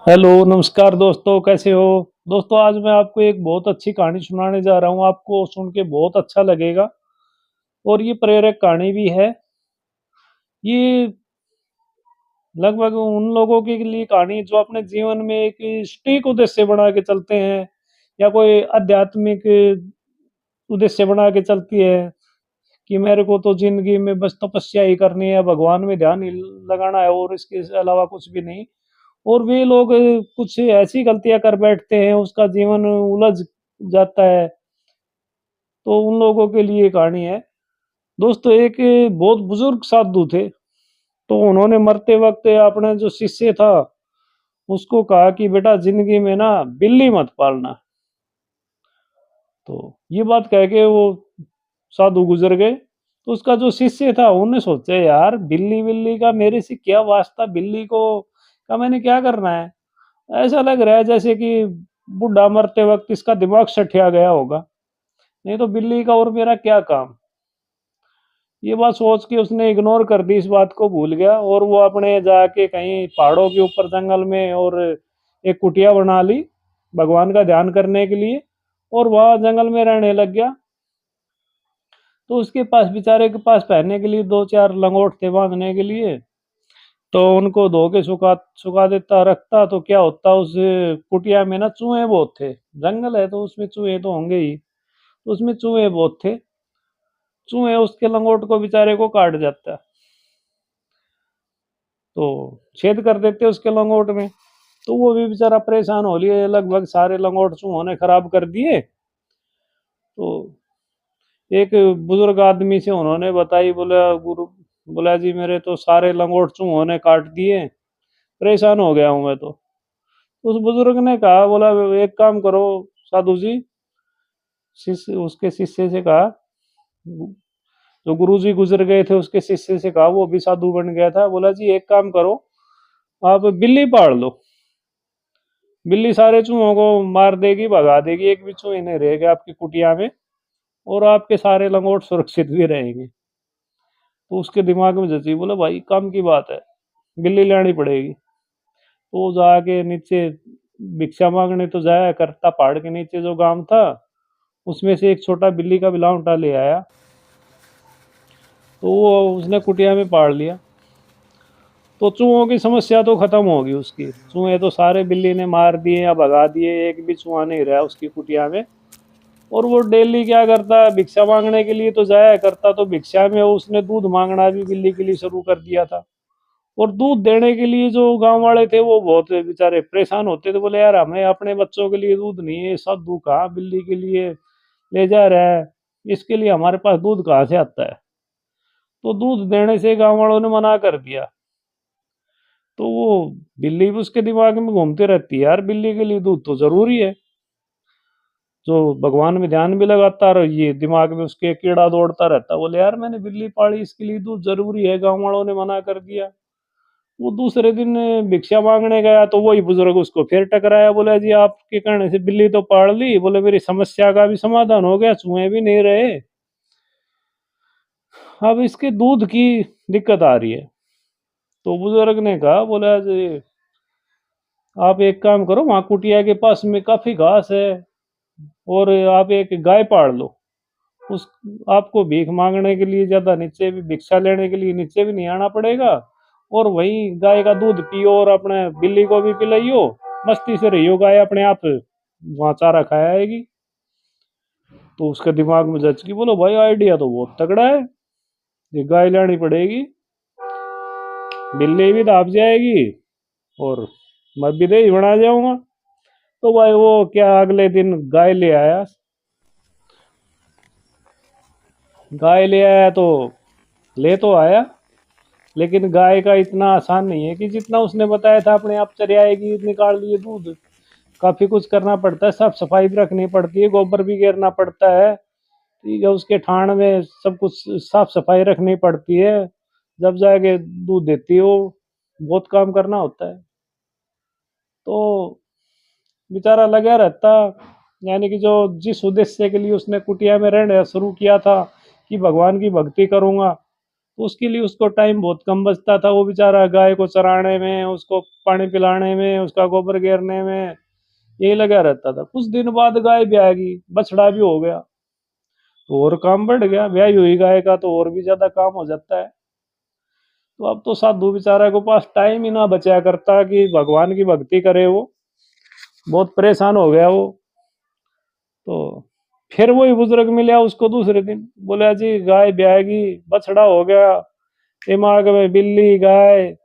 Hello, नमस्कार दोस्तों, कैसे हो? दोस्तों, आज मैं आपको एक बहुत अच्छी कहानी सुनाने जा रहा हूँ, आपको सुन के बहुत अच्छा लगेगा और ये प्रेरक कहानी भी है। ये लगभग उन लोगों के लिए कहानी जो अपने जीवन में एक सटीक उद्देश्य बना के चलते हैं या कोई आध्यात्मिक उद्देश्य बना के चलती है कि मेरे को तो ज़िंदगी में बस तपस्या ही करनी है, भगवान में ध्यान ही लगाना है और इसके अलावा कुछ भी नहीं। और वे लोग कुछ ऐसी गलतियाँ कर बैठते हैं, उसका जीवन उलझ जाता है, तो उन लोगों के लिए ये कहानी है। दोस्तों, एक बहुत बुजुर्ग साधु थे, तो उन्होंने मरते वक़्त अपना जो शिष्य था, उसको कहा कि बेटा ज़िंदगी में ना बिल्ली मत पालना। तो ये बात कह के वो साधु गुज़र गए। तो उसका जो शिष्य था, उन्होंने सोचा यार बिल्ली-विल्ली का मेरे से क्या वास्ता, बिल्ली को का मैंने क्या करना है? ऐसा लग रहा है जैसे कि बूढ़ा मरते वक़्त इसका दिमाग सठिया गया होगा, नहीं तो बिल्ली का और मेरा क्या काम? ये बात सोच के उसने इग्नोर कर दी, इस बात को भूल गया और वो अपने जाके कहीं पहाड़ों के ऊपर जंगल में और एक कुटिया बना ली, भगवान का ध्यान करने के लिए और वहाँ जंगल में रहने लग गया। तो उसके पास बेचारे के पास पहनने के लिए 2-4 लंगोट थे बाँधने के लिए, तो उनको धो के सुखा देता, रखता तो क्या होता उस कुटिया में ना चूहे बहुत थे। जंगल है तो उसमें चूहे तो होंगे ही, तो उसमें चूहे बहुत थे। चूहे उसके लंगोट को बेचारे को काट जाता, तो छेद कर देते उसके लंगोट में। तो वो भी बेचारा परेशान हो लिए, लगभग सारे लंगोट चूहों ने खराब कर दिए। तो एक बुजुर्ग आदमी से उन्होंने बताई, बोला गुरु, बोला जी मेरे तो सारे लंगोट चूहों ने काट दिए, परेशान हो गया हूँ मैं तो। उस बुजुर्ग ने कहा, बोला एक काम करो साधु जी, शिष्य उसके शिष्य से कहा, जो गुरु जी गुजर गए थे उसके शिष्य से कहा, वो भी साधु बन गया था, बोला जी एक काम करो, आप बिल्ली पाल लो, बिल्ली सारे चूहों को मार देगी, भगा देगी, एक भी चूहे नहीं रहेगा आपकी कुटिया में और आपके सारे लंगोट सुरक्षित भी रहेंगे। तो उसके दिमाग में जची, बोला भाई काम की बात है, बिल्ली लानी पड़ेगी। तो वो जाके नीचे भिक्षा मांगने तो जाया करता, पहाड़ के नीचे जो गांव था उसमें से एक छोटा बिल्ली का बिलावटा ले आया, तो वो उसने कुटिया में पाल लिया। तो चूहों की समस्या तो खत्म होगी उसकी, चूहे तो सारे बिल्ली ने मार दिए या भगा दिए, एक भी चूहा नहीं रहा उसकी कुटिया में। और वो डेली क्या करता, भिक्षा मांगने के लिए तो जाया करता, तो भिक्षा में उसने दूध मांगना भी बिल्ली के लिए शुरू कर दिया था। और दूध देने के लिए जो गांव वाले थे वो बहुत बेचारे परेशान होते थे, बोले यार हमें अपने बच्चों के लिए दूध नहीं है, साधु कहाँ बिल्ली के लिए ले जा रहा है, इसके लिए हमारे पास दूध कहाँ से आता है? तो दूध देने से गांव वालों ने मना कर दिया। तो वो बिल्ली भी उसके दिमाग में घूमती रहती है, यार बिल्ली के लिए दूध तो जरूरी है, जो भगवान में ध्यान भी लगाता और ये दिमाग में उसके कीड़ा दौड़ता रहता, बोले यार मैंने बिल्ली पाली, इसके लिए दूध जरूरी है, गांव वालों ने मना कर दिया। वो दूसरे दिन भिक्षा मांगने गया तो वही बुजुर्ग उसको फिर टकराया, बोला जी आपके कहने से बिल्ली तो पाल ली, बोले मेरी समस्या का भी समाधान हो गया, चूहे भी नहीं रहे, अब इसके दूध की दिक्कत आ रही है। तो बुजुर्ग ने कहा, बोला जी आप एक काम करो, वहां कुटिया के पास में काफी घास है और आप एक गाय पाल लो, उस आपको भीख मांगने के लिए ज्यादा नीचे भी, भिक्षा लेने के लिए नीचे भी नहीं आना पड़ेगा, और वही गाय का दूध पियो और अपने बिल्ली को भी पिलाइयो, मस्ती से रहियो, गाय अपने आप वहां चारा खाया आएगी। तो उसके दिमाग में जच की, बोलो भाई आइडिया तो बहुत तगड़ा है, ये गाय लानी पड़ेगी, बिल्ली भी दाब जाएगी और मैं भी दही बना जाऊंगा। तो भाई वो क्या अगले दिन गाय ले आया, गाय ले आया तो ले तो आया, लेकिन गाय का इतना आसान नहीं है कि जितना उसने बताया था अपने आप चले आएगी, निकाल लिए दूध। काफी कुछ करना पड़ता है, साफ सफाई भी रखनी पड़ती है, गोबर भी घेरना पड़ता है, ठीक है, उसके थान में सब कुछ साफ सफाई रखनी पड़ती है, जब जाके दूध देती है वो, बहुत काम करना होता है। तो बेचारा लगा रहता, यानी कि जो जिस उद्देश्य के लिए उसने कुटिया में रहना शुरू किया था कि भगवान की भक्ति करूंगा, तो उसके लिए उसको टाइम बहुत कम बचता था। वो बेचारा गाय को चराने में, उसको पानी पिलाने में, उसका गोबर घेरने में यही लगा रहता था। कुछ दिन बाद गाय भी आ गई, बछड़ा भी हो गया, तो और काम बढ़ गया। ब्याही हुई गाय का तो और भी ज्यादा काम हो जाता है। तो अब तो साधु बेचारा के पास टाइम ही ना बचा करता कि भगवान की भक्ति करे। वो बहुत परेशान हो गया वो। तो फिर वही बुजुर्ग मिला उसको दूसरे दिन, बोला जी गाय ब्याएगी, बछड़ा हो गया, दिमाग में बिल्ली, गाय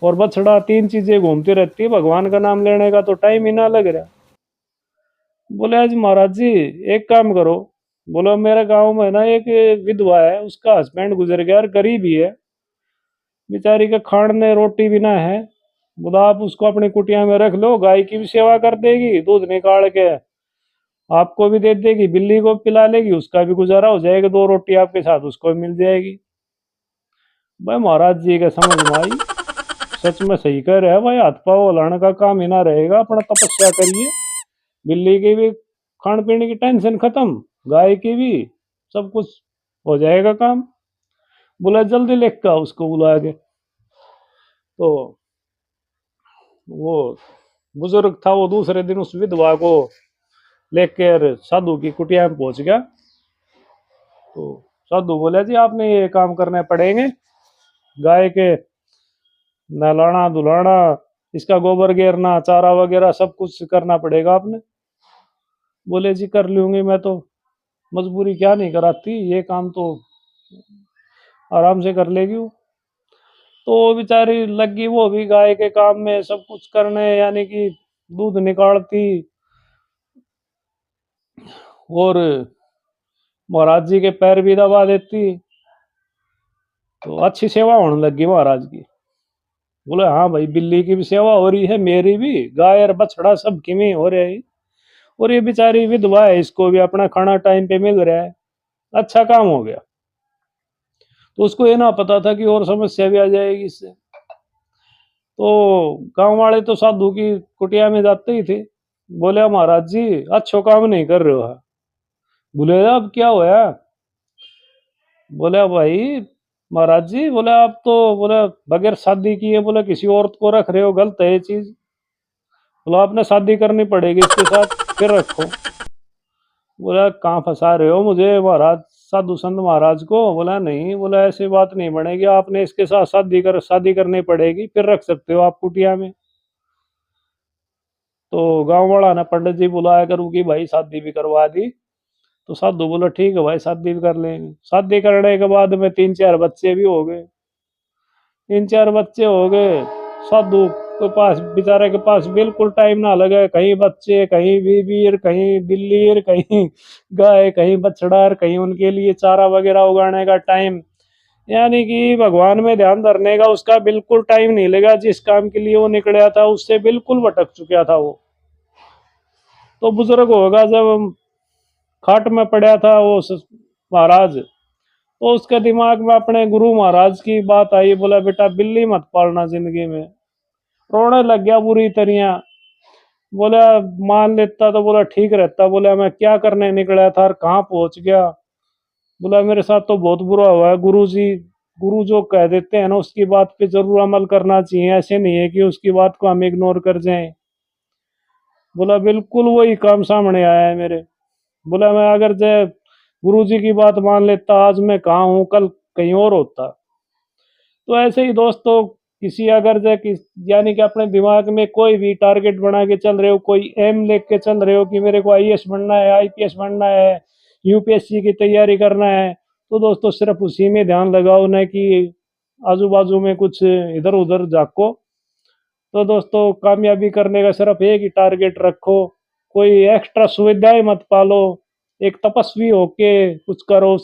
और बछड़ा, तीन चीजें घूमती रहती है, भगवान का नाम लेने का तो टाइम ही ना लग रहा। बोले आज महाराज जी एक काम करो। बोलो मेरे गांव में ना एक विधवा है, उसका हस्बैंड गुजर गया और गरीब ही है, बेचारी के खाने रोटी भी ना है। बोला आप उसको अपनी कुटिया में रख लो, गाय की भी सेवा कर देगी, दूध निकाल के आपको भी दे देगी, बिल्ली को पिला लेगी, उसका भी गुजारा हो जाएगा, दो रोटी आपके साथ उसको भी मिल जाएगी। भाई महाराज जी के समझ में आई, सच में सही कह रहे हैं भाई, हाथ पाँव हिलाने का काम ही ना रहेगा, अपना तपस्या करिए, बिल्ली की भी खाने पीने की टेंशन खत्म, गाय की भी, सब कुछ हो जाएगा काम। बोला जल्दी लेकर आओ उसको बुला के। तो वो बुजुर्ग था, वो दूसरे दिन उस विधवा को लेकर साधु की कुटिया में पहुंच गया। तो साधु बोला जी आपने ये काम करने पड़ेंगे, गाय के नहलाना धुलाना, इसका गोबर घेरना, चारा वगैरह सब कुछ करना पड़ेगा आपने। बोले जी कर लूंगी मैं तो, मजबूरी क्या नहीं कराती, ये काम तो आराम से कर लेगी वो। तो वो बेचारी लगी वो भी गाय के काम में, सब कुछ करने, यानी कि दूध निकालती और महाराज जी के पैर भी दबा देती। तो अच्छी सेवा होने लगी महाराज की। बोले हाँ भाई, बिल्ली की भी सेवा हो रही है, मेरी भी, गाय और बछड़ा सब की में हो रही है, और ये बेचारी विधवा है, इसको भी अपना खाना टाइम पे मिल रहा है, अच्छा काम हो गया। तो उसको ये ना पता था कि और समस्या भी आ जाएगी इससे। तो गांव वाले तो साधु की कुटिया में जाते ही थे। बोले महाराज जी अच्छो काम नहीं कर रहे हो। बोले अब क्या होया। बोले भाई महाराज जी, बोले आप तो बोले बगैर शादी किए बोले किसी औरत को रख रहे हो, गलत है ये चीज। बोला आपने शादी करनी पड़ेगी इसके साथ, फिर रखो। बोला कहाँ फंसा रहे हो मुझे महाराज, साधु संत महाराज को। बोला नहीं, बोला ऐसी बात नहीं बनेगी, आपने इसके साथ शादी करनी पड़ेगी, फिर रख सकते हो आप कुटिया में। तो गांव वाला ने पंडित जी बुलाया करूँ कि भाई शादी भी करवा दी। तो साधु बोला ठीक है भाई शादी भी कर लेंगे। शादी करने के बाद में तीन चार बच्चे भी हो गए। तीन चार बच्चे हो गए, साधु के पास, बेचारे के पास बिल्कुल टाइम ना लगे, कहीं बच्चे, कहीं बीबी, कहीं बिल्ली, कहीं गाय, कहीं बछड़ा, कहीं उनके लिए चारा वगैरह उगाने का टाइम, यानी कि भगवान में ध्यान धरने का उसका बिल्कुल टाइम नहीं लगा। जिस काम के लिए वो निकला था उससे बिल्कुल भटक चुका था वो। तो बुजुर्ग होगा जब खाट में पड़ा था वो महाराज, तो उसके दिमाग में अपने गुरु महाराज की बात आई। बोला बेटा बिल्ली मत पालना जिंदगी में। रोने लग गया बुरी तरह। बोला मान लेता तो बोला ठीक रहता। बोला मैं क्या करने निकला था और कहाँ पहुंच गया। बोला मेरे साथ तो बहुत बुरा हुआ है गुरु जी। गुरु जो कह देते हैं ना उसकी बात पे जरूर अमल करना चाहिए, ऐसे नहीं है कि उसकी बात को हम इग्नोर कर जाएं। बोला बिल्कुल वही काम सामने आया है मेरे। बोला मैं अगर जय गुरु जी की बात मान लेता, आज मैं कहाँ हूँ, कल कहीं और होता। तो ऐसे ही दोस्तों, किसी अगर जय यानी कि अपने दिमाग में कोई भी टारगेट बना के चल रहे हो, कोई एम लेके चल रहे हो कि मेरे को आईएएस बनना है, आईपीएस बनना है, यूपीएससी की तैयारी करना है, तो दोस्तों सिर्फ उसी में ध्यान लगाओ, न कि आजू बाजू में कुछ इधर उधर झाको। तो दोस्तों कामयाबी करने का सिर्फ एक ही टारगेट रखो, कोई एक्स्ट्रा सुविधाएं मत पालो, एक तपस्वी होके कुछ करो।